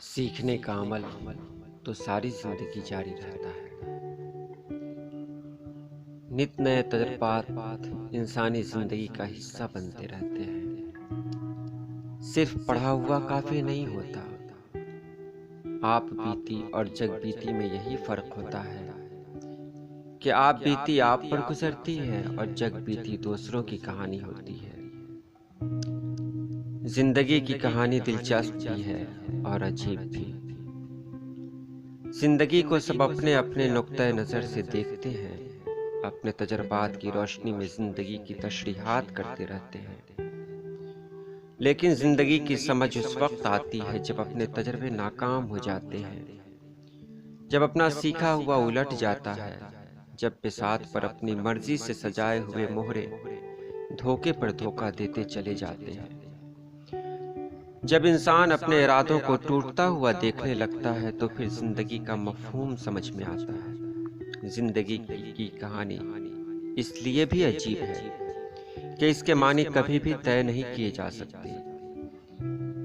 सीखने का अमल तो सारी जिंदगी जारी रहता है। नित नए तजुर्बात इंसानी जिंदगी का हिस्सा बनते रहते हैं। सिर्फ पढ़ा हुआ काफी नहीं होता। आप बीती और जग बीती में यही फर्क होता है कि आप बीती आप पर गुजरती है और जग बीती दूसरों की कहानी होती है। जिंदगी की कहानी दिलचस्प भी है और अजीब भी। जिंदगी को सब अपने अपने नुक्ते नज़र से देखते हैं, अपने तजर्बात की रोशनी में जिंदगी की तशरीहात करते रहते हैं। लेकिन जिंदगी की समझ उस वक्त आती है जब अपने तजर्बे नाकाम हो जाते हैं, जब अपना सीखा हुआ उलट जाता है, जब बिसात पर अपनी मर्जी से सजाए हुए मोहरे धोखे पर धोखा देते चले जाते हैं। जब इंसान अपने इरादों को टूटता हुआ देखने लगता है तो फिर जिंदगी का मफहूम समझ में आता है। जिंदगी की कहानी इसलिए भी अजीब है कि इसके मानी कभी भी तय नहीं किए जा सकते।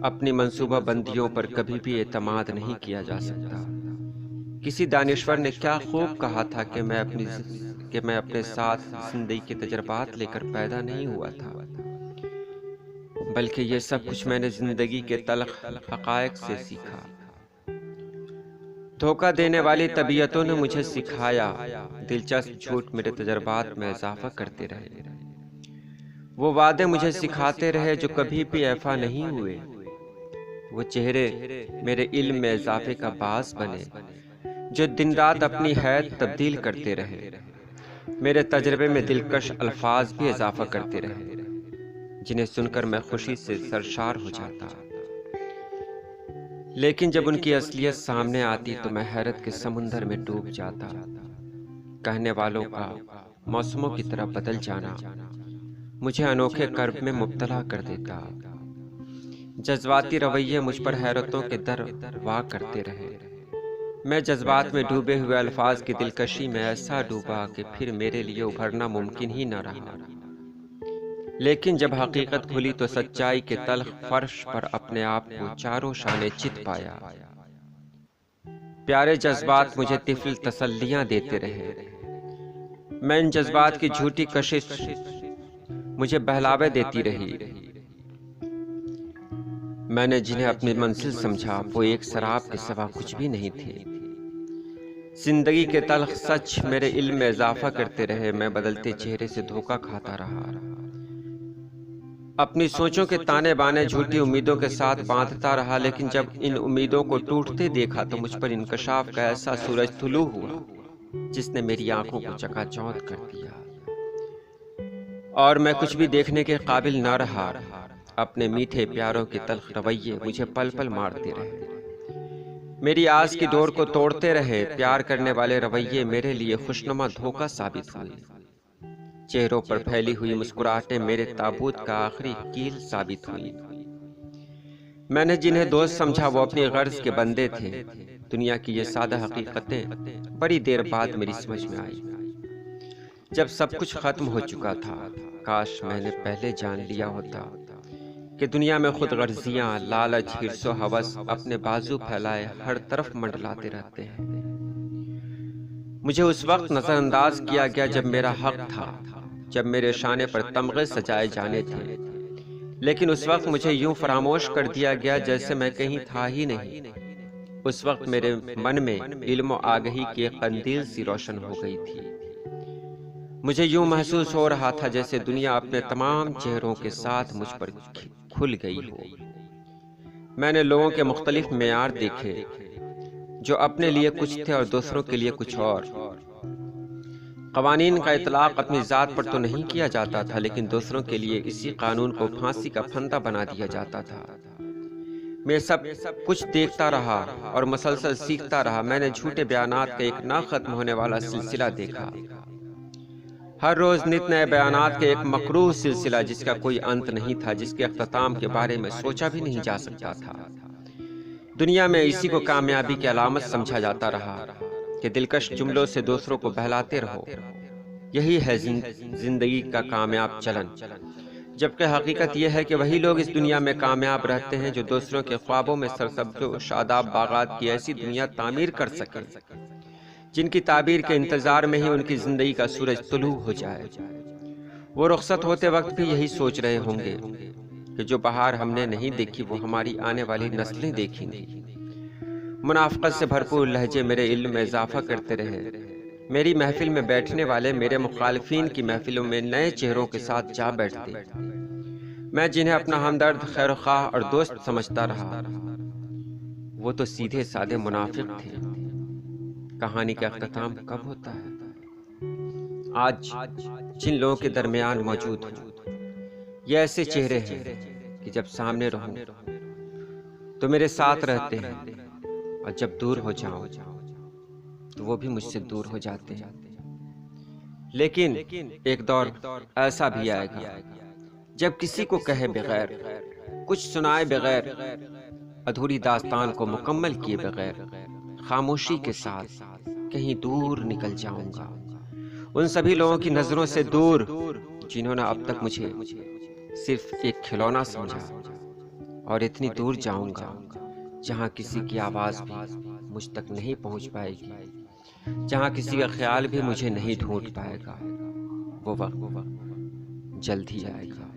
अपनी मंसूबा बंदियों पर कभी भी एतमाद नहीं किया जा सकता। किसी दानिश्वर ने क्या खूब कहा था कि मैं अपने साथ जिंदगी के तजर्बात लेकर पैदा नहीं हुआ था, बल्कि ये सब कुछ मैंने जिंदगी के तल्ख हक़ाइक़ से सीखा। धोखा देने वाली तबीयतों ने मुझे सिखाया, दिलचस्प झूठ मेरे तजर्बात में इजाफा करते रहे। वो वादे मुझे सिखाते रहे जो कभी भी ऐफा नहीं हुए। वो चेहरे मेरे इल्म में इजाफे का बास बने जो दिन रात अपनी हैत तब्दील करते रहे। मेरे तजर्बे में दिलकश अल्फाज भी इजाफा करते रहे जिन्हें सुनकर मैं खुशी से सरशार हो जाता। लेकिन जब उनकी असलियत सामने आती तो मैं हैरत के समुंदर में डूब जाता। कहने वालों का मौसमों की तरह बदल जाना मुझे अनोखे कर्ब में मुब्तला कर देता। जज्बाती रवैये मुझ पर हैरतों के दर वाह करते रहे। मैं जज्बात में डूबे हुए अल्फाज की दिलकशी में ऐसा डूबा कि फिर मेरे लिए उभरना मुमकिन ही न रहा। लेकिन जब हकीकत खुली तो सच्चाई के तल्ख फर्श पर अपने आप को चारों शाने चित पाया। प्यारे जज्बात मुझे तिफल तसल्लियां देते रहे। मैं इन जज्बात की झूठी कशिश मुझे बहलावे देती रही। मैंने जिन्हें अपनी मंजिल समझा वो एक शराब के सिवा कुछ भी नहीं थे। जिंदगी के तल्ख सच मेरे इल्म में इजाफा करते रहे। मैं बदलते चेहरे से धोखा खाता रहा। अपनी सोचों के ताने बाने झूठी उम्मीदों के साथ बांधता रहा। लेकिन जब इन उम्मीदों को टूटते देखा तो मुझ पर इंकशाफ का ऐसा सूरज तुलू हुआ जिसने मेरी आंखों को चकाचौंध कर दिया और मैं कुछ भी देखने के काबिल न रहा। अपने मीठे प्यारों के तल्ख रवैये मुझे पल पल मारते रहे, मेरी आस की डोर को तोड़ते रहे। प्यार करने वाले रवैये मेरे लिए खुशनुमा धोखा साबित हुए। चेहरों पर फैली हुई मुस्कुराहटें मेरे ताबूत का आखिरी कील साबित हुई। मैंने जिन्हें दोस्त समझा वो अपनी गर्ज के बंदे थे। दुनिया की ये सादा हकीकतें बड़ी देर बाद मेरी समझ में आई, जब सब कुछ खत्म हो चुका था। काश मैंने पहले जान लिया होता कि दुनिया में खुद गर्जियां, लालच, हिर्सो हवस अपने बाजू फैलाए हर तरफ मंडलाते रहते हैं। मुझे उस वक्त नजरअंदाज किया गया जब मेरा हक था, जब मेरे शाने पर तमगे सजाए जाने थे। लेकिन उस वक्त मुझे यूं फरामोश कर दिया गया जैसे मैं कहीं था ही नहीं। उस वक्त मेरे मन में इल्म और आगही की एक कंदील सी रोशन हो गई थी। मुझे यूं महसूस हो रहा था जैसे दुनिया अपने तमाम चेहरों के साथ मुझ पर खुल गई हो। मैंने लोगों के मुख्तलिफ मेयार देखे जो अपने लिए कुछ थे और दूसरों के लिए कुछ और। कवानीन का इतलाक अपनी जात पर तो नहीं किया जाता था, लेकिन दूसरों के लिए इसी कानून को फांसी का फंदा बना दिया जाता था। मैं सब कुछ देखता रहा और मसलसल सीखता रहा। मैंने झूठे बयानात का एक ना खत्म होने वाला सिलसिला देखा। हर रोज नित नए बयानात के एक मकरूह सिलसिला जिसका कोई अंत नहीं था, जिसके अख्ताम के बारे में सोचा भी नहीं जा सकता था। दुनिया में इसी को कामयाबी की अलामत समझा जाता रहा कि दिलकश जुमलों से दूसरों को बहलाते रहो। यही है जिंदगी का कामयाब चलन। جبکہ حقیقت یہ ہے کہ وہی لوگ اس دنیا میں کامیاب رہتے ہیں جو دوسروں کے خوابوں میں سرسبز و شاداب باغات کی ایسی دنیا تعمیر کر سکیں جن کی تعبیر کے انتظار میں ہی ان کی زندگی کا سورج طلوع ہو جائے۔ وہ رخصت ہوتے وقت بھی یہی سوچ رہے ہوں گے کہ جو بہار ہم نے نہیں دیکھی وہ ہماری آنے والی نسلیں دیکھیں گی۔ منافقت سے بھرپور لہجے میرے علم میں اضافہ کرتے رہے۔ میری محفل میں بیٹھنے والے میرے مخالفین کی محفلوں میں نئے چہروں کے ساتھ جا بیٹھتے۔ میں جنہیں اپنا ہمدرد، خیر خواہ اور دوست سمجھتا رہا، وہ تو سیدھے سادے منافق تھے۔ کہانی کا اختتام کب ہوتا ہے؟ آج جن لوگوں کے درمیان موجود ہوں، یہ ایسے چہرے ہیں کہ جب سامنے رہوں تو میرے ساتھ رہتے ہیں، اور جب دور ہو جاؤں تو وہ بھی مجھ سے دور ہو جاتے ہیں۔ لیکن ایک دور ایسا بھی آئے گا جب کسی کو کہے بغیر، کچھ سنائے بغیر، ادھوری داستان کو مکمل کیے بغیر خاموشی کے ساتھ کہیں دور نکل جاؤں گا، ان سبھی لوگوں کی نظروں سے دور جنہوں نے اب تک مجھے صرف ایک کھلونا سمجھا، اور اتنی دور جاؤں گا جہاں کسی کی آواز بھی مجھ تک نہیں پہنچ پائے گی، جہاں کسی کا خیال بھی مجھے نہیں ڈھونڈ پائے گا۔ وہ وقت جلد ہی آئے گا۔